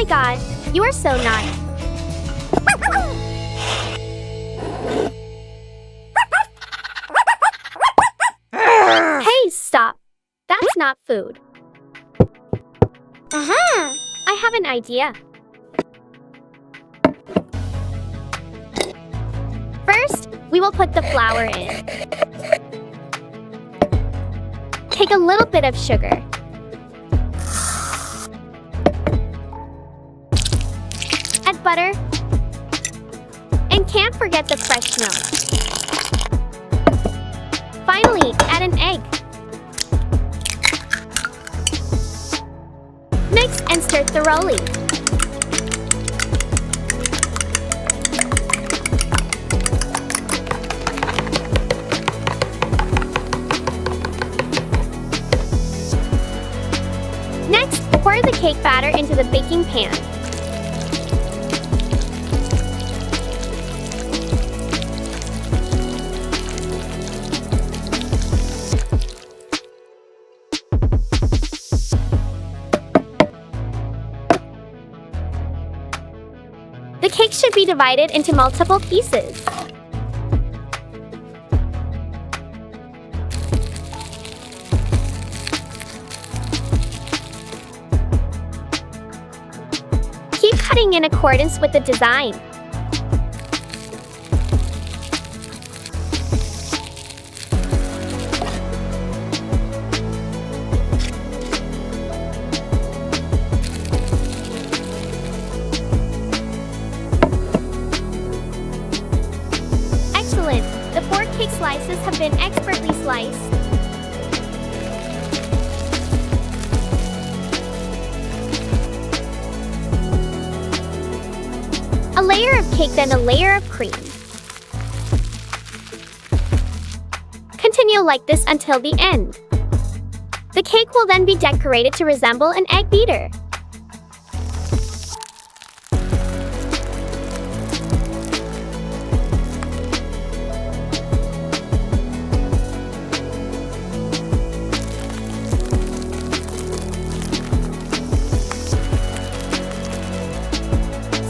my god, you are so naughty. Hey, stop. That's not food. I have an idea. First, we will put the flour in. Take a little bit of sugar. Add butter. And can't forget the fresh milk. Finally, add an egg. Mix and stir thoroughly. Next, pour the cake batter into the baking pan. The cake should be divided into multiple pieces. Keep cutting in accordance with the design. Excellent! The 4 cake slices have been expertly sliced. A layer of cake, then a layer of cream. Continue like this until the end. The cake will then be decorated to resemble an egg beater.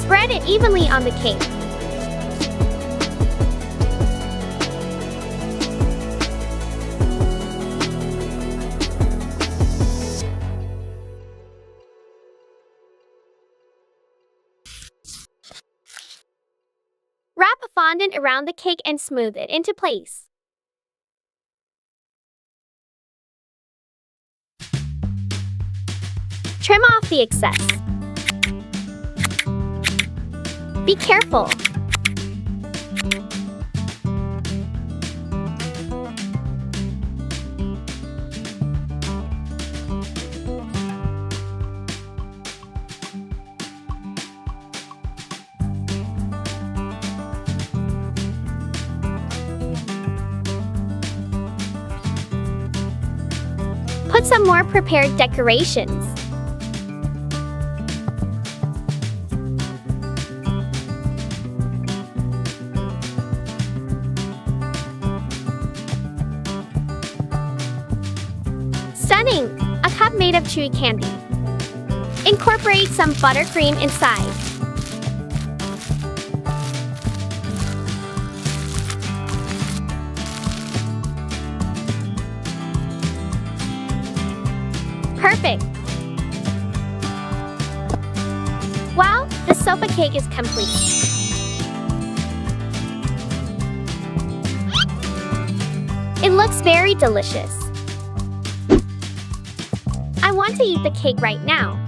Spread it evenly on the cake. Wrap a fondant around the cake and smooth it into place. Trim off the excess. Be careful. Put some more prepared decorations. Stunning! A cup made of chewy candy. Incorporate some buttercream inside. Perfect! Wow, the sofa cake is complete. It looks very delicious. I want to eat the cake right now.